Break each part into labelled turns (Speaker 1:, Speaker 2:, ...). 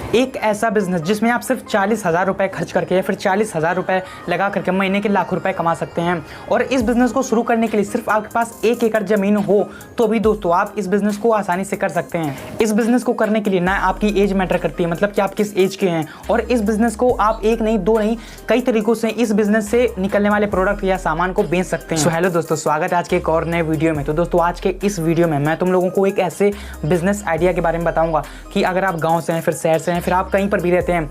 Speaker 1: एक ऐसा बिजनेस जिसमें आप सिर्फ 40,000 रुपये खर्च करके या फिर 40,000 रुपये लगा करके महीने के लाखों रुपए कमा सकते हैं। और इस बिजनेस को शुरू करने के लिए सिर्फ आपके पास 1 एकड़ जमीन हो तो भी दोस्तों आप इस बिजनेस को आसानी से कर सकते हैं। इस बिजनेस को करने के लिए ना आपकी एज मैटर करती है, मतलब कि आप किस एज के हैं, और इस बिजनेस को आप एक नहीं दो नहीं कई तरीकों से इस बिजनेस से निकलने वाले प्रोडक्ट या सामान को बेच सकते हैं। हेलो दोस्तों, स्वागत है आज के एक और नए वीडियो में। तो दोस्तों आज के इस वीडियो में मैं तुम लोगों को एक ऐसे बिजनेस आइडिया के बारे में बताऊंगा कि अगर आप गांव से हैं, फिर शहर से हैं, फिर आप कहीं पर भी रहते हैं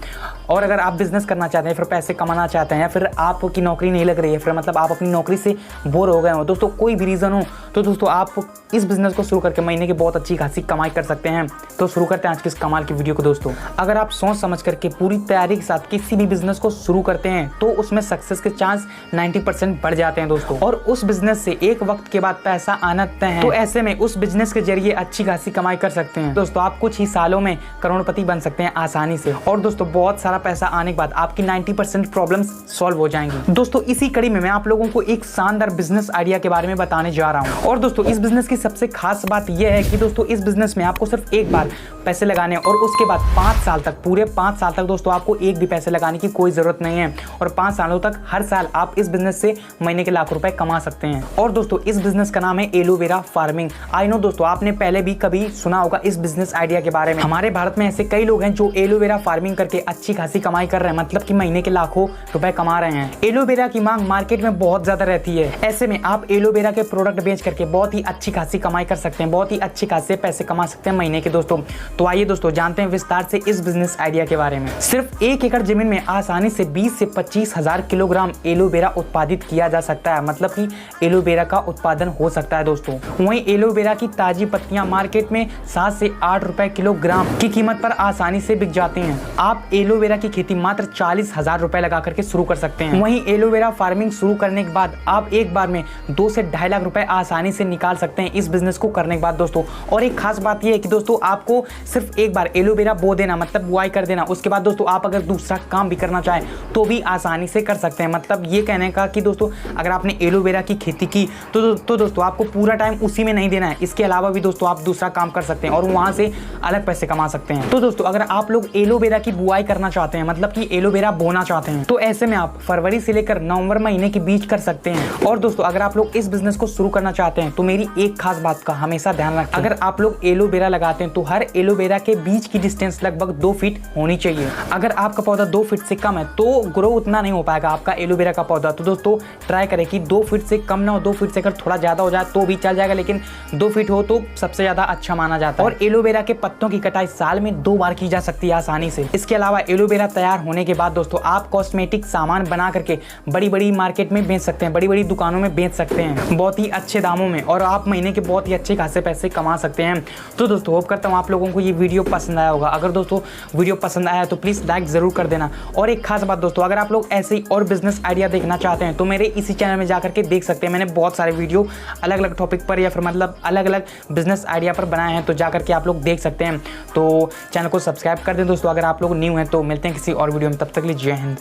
Speaker 1: और अगर आप बिजनेस करना चाहते हैं, फिर पैसे कमाना चाहते हैं, या फिर आपकी नौकरी नहीं लग रही है, फिर मतलब आप अपनी नौकरी से बोर हो गए हो, दोस्तों कोई भी रीज़न हो, तो दोस्तों आप इस बिजनेस को शुरू करके महीने की बहुत अच्छी खासी कमाई कर सकते हैं। तो शुरू करते हैं आज की इस कमाल की वीडियो को। दोस्तों अगर आप सोच समझ करके पूरी तैयारी के साथ किसी भी बिजनेस को शुरू करते हैं तो उसमें सक्सेस के चांस 90% बढ़ जाते हैं दोस्तों, और उस बिजनेस से एक वक्त के बाद पैसा आना तय है। तो ऐसे में उस बिजनेस के जरिए अच्छी खासी कमाई कर सकते हैं दोस्तों। आप कुछ ही सालों में करोड़पति बन सकते हैं आसानी से, और दोस्तों बहुत सारा पैसा आने के बाद आपकी 90% प्रॉब्लम्स सॉल्व हो जाएंगी। दोस्तों इसी कड़ी में मैं आप लोगों को एक शानदार बिजनेस आइडिया के बारे में बताने जा रहा हूं। और दोस्तों इस बिजनेस की सबसे खास बात यह है कि दोस्तों इस बिजनेस में आपको सिर्फ एक बार पैसे लगाने और उसके बाद 5 साल तक, पूरे 5 साल तक दोस्तों आपको एक भी पैसे लगाने की कोई जरूरत नहीं है, और 5 सालों तक हर साल आप इस बिजनेस से महीने के लाखों रुपए कमा सकते हैं। और दोस्तों इस बिजनेस का नाम है एलोवेरा फार्मिंग। आई नो दोस्तों आपने पहले भी कभी सुना होगा इस बिजनेस आइडिया के बारे में। हमारे भारत में ऐसे कई लोग हैं जो एलोवेरा फार्मिंग करके अच्छी खासी कमाई कर रहे हैं, मतलब कि महीने के लाखों रुपए कमा रहे हैं। एलोवेरा की मांग मार्केट में बहुत ज्यादा रहती है, ऐसे में आप एलोवेरा के प्रोडक्ट बेच करके बहुत ही अच्छी खासी कमाई कर सकते हैं, बहुत ही अच्छे खासे पैसे कमा सकते हैं महीने के दोस्तों। तो आइए दोस्तों जानते हैं विस्तार से इस बिजनेस आइडिया के बारे में। सिर्फ 1 एकड़ जमीन में आसानी से 20 से 25,000 किलोग्राम एलोवेरा उत्पादित किया जा सकता है, मतलब कि एलोवेरा का उत्पादन हो सकता है दोस्तों। वहीं एलोवेरा की ताजी पत्तियां मार्केट में 7 से 8 रुपए किलोग्राम की कीमत पर आसानी से बिक जाती हैं। आप एलोवेरा की खेती मात्र 40,000 रुपए लगा करके शुरू कर सकते हैं। वहीं एलोवेरा फार्मिंग शुरू करने के बाद आप एक बार में 2 से 2.5 लाख रुपए आसानी से निकाल सकते हैं इस बिजनेस को करने के बाद दोस्तों। और एक खास बात यह है कि दोस्तों आपको सिर्फ एक बार एलोवेरा बो देना, मतलब बुआई कर देना, उसके बाद दोस्तों आप अगर दूसरा काम भी करना चाहें तो भी आसानी से कर सकते हैं। मतलब ये कहने का कि दोस्तों अगर आपने एलोवेरा की खेती की तो दोस्तों आपको पूरा टाइम उसी में नहीं देना है, इसके अलावा भी दोस्तों आप दूसरा काम कर सकते हैं और वहां से अलग पैसे कमा सकते हैं। तो दोस्तों अगर आप लोग एलोवेरा की बुआई करना चाहते हैं, मतलब कि एलोवेरा बोना चाहते हैं, तो ऐसे में आप फरवरी से लेकर नवंबर महीने के बीच कर सकते हैं। और दोस्तों अगर आप लोग इस बिजनेस को शुरू करना चाहते हैं तो मेरी एक खास बात का हमेशा ध्यान रखें। अगर आप लोग एलोवेरा लगाते हैं तो हर एलोवेरा के बीच की डिस्टेंस लगभग 2 फीट होनी चाहिए। अगर आपका पौधा 2 फीट से कम है तो ग्रो उतना नहीं हो पाएगा आपका एलोवेरा का पौधा। तो दोस्तों ट्राई करें कि 2 फीट से कम ना हो, 2 फीट से अगर थोड़ा ज्यादा हो जाए तो भी चल जाएगा, लेकिन 2 फीट हो तो सबसे ज्यादा अच्छा माना जाता है। और एलोवेरा के पत्तों की कटाई साल में 2 बार की जा सकती है आसानी से। इसके अलावा एलोवेरा तैयार होने के बाद दोस्तों आप कॉस्मेटिक सामान बना करके बड़ी बड़ी मार्केट में बेच सकते हैं, बड़ी बड़ी दुकानों में बेच सकते हैं बहुत ही अच्छे दामों में, और आप महीने के बहुत ही अच्छे खासे पैसे कमा सकते हैं। तो दोस्तों होप करता हूँ आप लोगों को ये वीडियो पसंद आया होगा। अगर दोस्तों वीडियो पसंद आया तो प्लीज लाइक जरूर कर देना। और एक खास बात दोस्तों, अगर आप लोग ऐसे ही और बिजनेस आइडिया देखना चाहते हैं तो मेरे इसी चैनल में जाकर के देख सकते हैं। मैंने बहुत सारे वीडियो अलग अलग टॉपिक पर या फिर मतलब अलग अलग बिजनेस आइडिया पर बनाए हैं, तो जाकर के आप लोग देख सकते हैं। तो चैनल को सब्सक्राइब कर दें दोस्तों अगर आप लोग न्यू हैं। तो मिलते हैं किसी और वीडियो में, तब तक के लिए जय हिंद।